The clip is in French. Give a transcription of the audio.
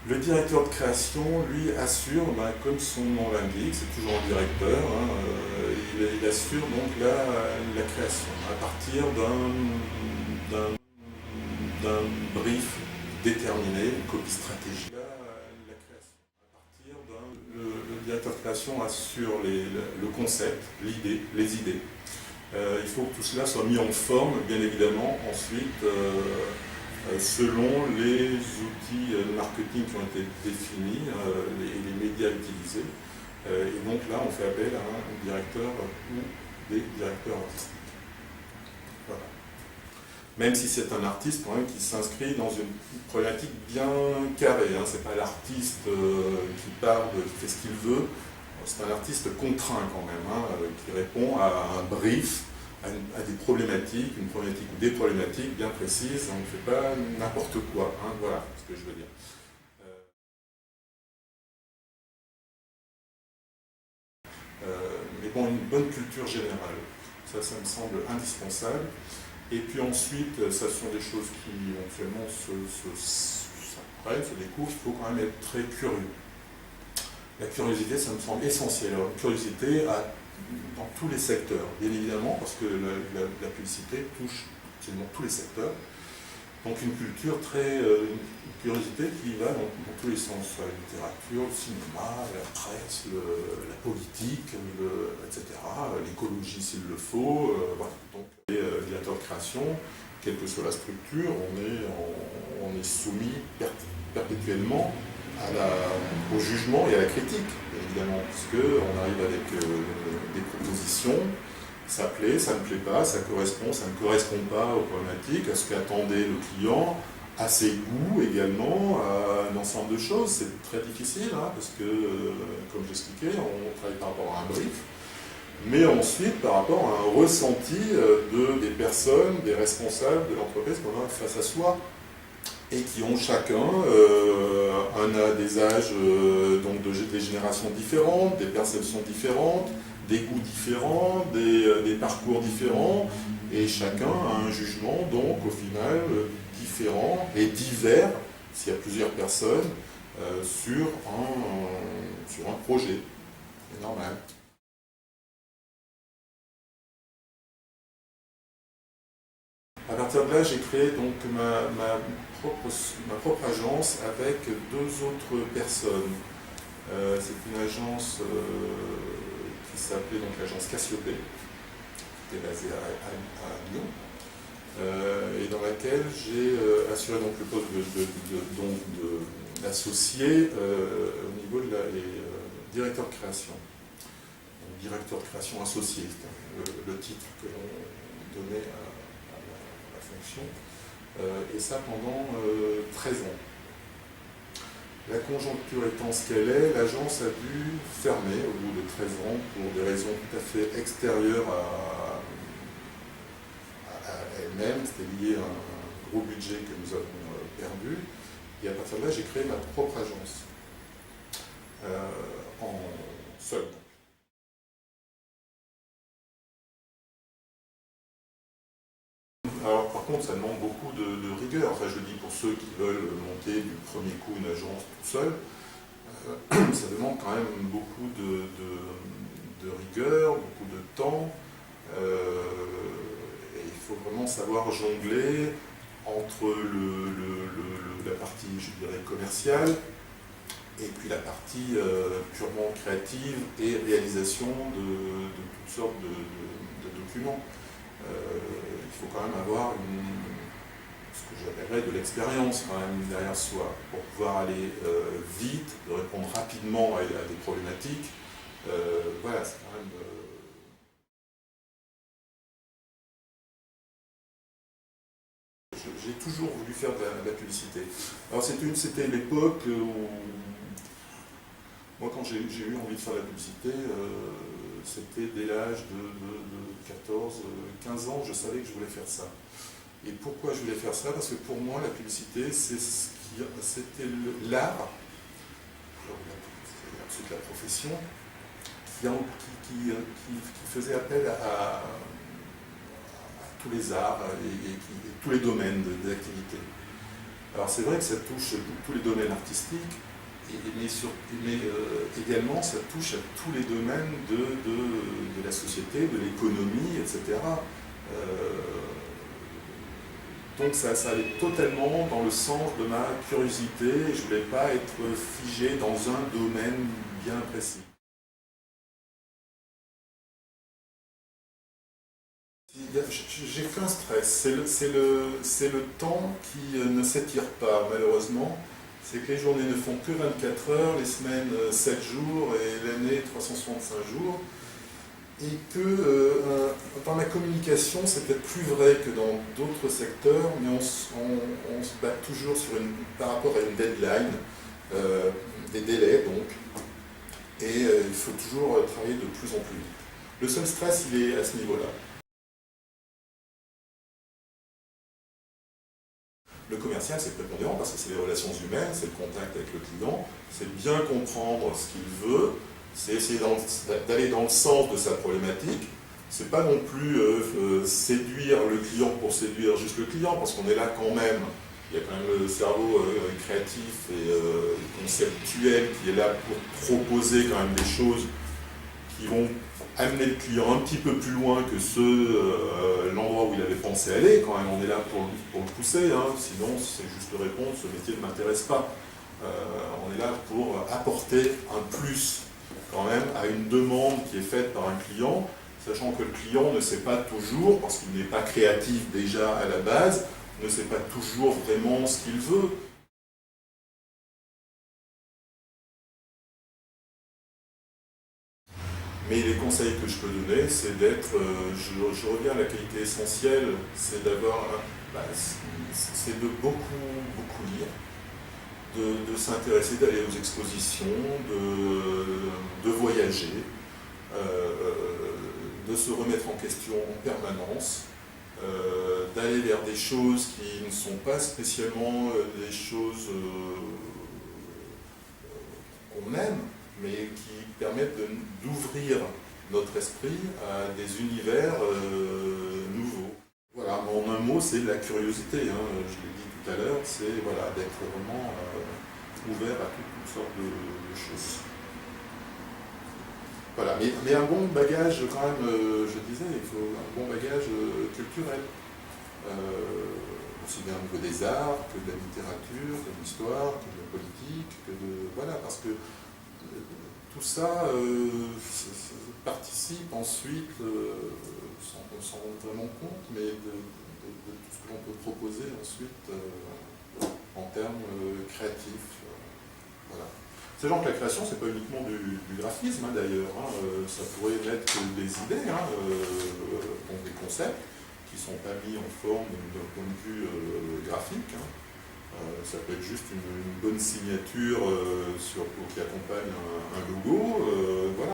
Le directeur de création, lui, assure, comme son nom l'indique, c'est toujours un directeur, il assure donc la création à partir d'un brief déterminé, une copie stratégique. La création. À partir le directeur de création assure le concept, l'idée, les idées. Il faut que tout cela soit mis en forme, bien évidemment, ensuite, selon les outils de marketing qui ont été définis et les médias utilisés. Et donc là, on fait appel à un directeur ou des directeurs artistiques. Voilà. Même si c'est un artiste quand même qui s'inscrit dans une problématique bien carrée. Ce n'est pas l'artiste qui parle, qui fait ce qu'il veut. C'est un artiste contraint quand même, qui répond à un brief, à des problématiques, une problématique ou des problématiques bien précises. On ne fait pas n'importe quoi. Voilà ce que je veux dire. Mais bon, une bonne culture générale, ça me semble indispensable. Et puis ensuite, ça sont des choses qui éventuellement s'apprennent, se découvrent. Il faut quand même être très curieux. La curiosité, ça me semble essentiel. Alors, une curiosité dans tous les secteurs, bien évidemment, parce que la publicité touche absolument tous les secteurs. Donc une culture une curiosité qui va dans tous les sens, la littérature, le cinéma, la presse, la politique, etc., l'écologie s'il le faut. Voilà. Donc, les directeurs de création, quelle que soit la structure, on est soumis perpétuellement au jugement et à la critique, évidemment, puisqu'on arrive avec des propositions, ça plaît, ça ne plaît pas, ça ne correspond pas aux problématiques, à ce qu'attendait le client, à ses goûts également, à un ensemble de choses. C'est très difficile, parce que, comme j'expliquais, on travaille par rapport à un brief, mais ensuite par rapport à un ressenti des personnes, des responsables de l'entreprise qu'on a face à soi, et qui ont chacun des âges, donc des générations différentes, des perceptions différentes, des goûts différents, des parcours différents, et chacun a un jugement, donc au final, différent et divers, s'il y a plusieurs personnes, sur un projet. C'est normal. À partir de là, j'ai créé donc ma propre agence avec deux autres personnes. C'est une agence qui s'appelait donc l'agence Cassiopée, qui était basée à Lyon, et dans laquelle j'ai assuré donc le poste d'associé au niveau des directeurs de création. Donc, directeur de création associé, c'était le titre que l'on donnait à la fonction, et ça pendant 13 ans. La conjoncture étant ce qu'elle est, l'agence a dû fermer au bout de 13 ans pour des raisons tout à fait extérieures à elle-même. C'était lié à un gros budget que nous avons perdu. Et à partir de là, j'ai créé ma propre agence, en seul. Alors par contre, ça demande beaucoup de rigueur. Enfin, je le dis pour ceux qui veulent monter du premier coup une agence tout seul. Ça demande quand même beaucoup de rigueur, beaucoup de temps. Et il faut vraiment savoir jongler entre la partie, je dirais, commerciale et puis la partie purement créative et réalisation de toutes sortes de documents. Il faut quand même avoir ce que j'appellerais de l'expérience quand même derrière soi pour pouvoir aller vite, de répondre rapidement à des problématiques. Voilà, c'est quand même... J'ai toujours voulu faire de la publicité. Alors c'était l'époque où... Moi, quand j'ai eu envie de faire de la publicité, c'était dès l'âge de 14, 15 ans, je savais que je voulais faire ça. Et pourquoi je voulais faire ça? Parce que pour moi, la publicité, c'était l'art, c'est ensuite la profession, qui faisait appel à tous les arts et tous les domaines des activités. Alors c'est vrai que ça touche tous les domaines artistiques, mais également ça touche à tous les domaines de la société, de l'économie, etc. Donc ça allait totalement dans le sens de ma curiosité, et je ne voulais pas être figé dans un domaine bien précis. J'ai qu'un stress, c'est le temps qui ne s'étire pas malheureusement. C'est que les journées ne font que 24 heures, les semaines 7 jours et l'année 365 jours. Et que dans la communication, c'est peut-être plus vrai que dans d'autres secteurs, mais on se bat toujours par rapport à une deadline, des délais donc, et il faut toujours travailler de plus en plus vite. Le seul stress, il est à ce niveau-là. Le commercial, c'est prépondérant parce que c'est les relations humaines, c'est le contact avec le client, c'est bien comprendre ce qu'il veut, c'est essayer d'aller dans le sens de sa problématique. C'est pas non plus séduire le client pour séduire juste le client, parce qu'on est là quand même. Il y a quand même le cerveau créatif et conceptuel qui est là pour proposer quand même des choses qui vont amener le client un petit peu plus loin que l'endroit où il avait pensé aller. Quand même, on est là pour le pousser, hein. Sinon c'est juste répondre, ce métier ne m'intéresse pas. On est là pour apporter un plus quand même à une demande qui est faite par un client, sachant que le client ne sait pas toujours, parce qu'il n'est pas créatif déjà à la base, ne sait pas toujours vraiment ce qu'il veut. Mais les conseils que je peux donner, c'est d'être, je reviens à la qualité essentielle, c'est d'avoir, c'est de beaucoup lire, de s'intéresser, d'aller aux expositions, de voyager, de se remettre en question en permanence, d'aller vers des choses qui ne sont pas spécialement des choses qu'on aime, mais qui permettent d'ouvrir notre esprit à des univers nouveaux. Voilà, en un mot, c'est la curiosité, hein, je l'ai dit tout à l'heure, c'est voilà, d'être vraiment ouvert à toutes sortes de choses. Voilà, mais un bon bagage quand même, je disais, il faut un bon bagage culturel. Aussi bien au niveau des arts, que de la littérature, que de l'histoire, que de la politique, voilà, parce que tout ça participe ensuite, sans qu'on s'en rende vraiment compte, mais de tout ce que l'on peut proposer ensuite en termes créatifs. Voilà. Sachant que la création, c'est pas uniquement du graphisme, hein, d'ailleurs. Hein, ça pourrait n'être que des idées, hein, donc des concepts qui ne sont pas mis en forme d'un point de vue graphique. Hein. Ça peut être juste une bonne signature qui accompagne un logo. Voilà.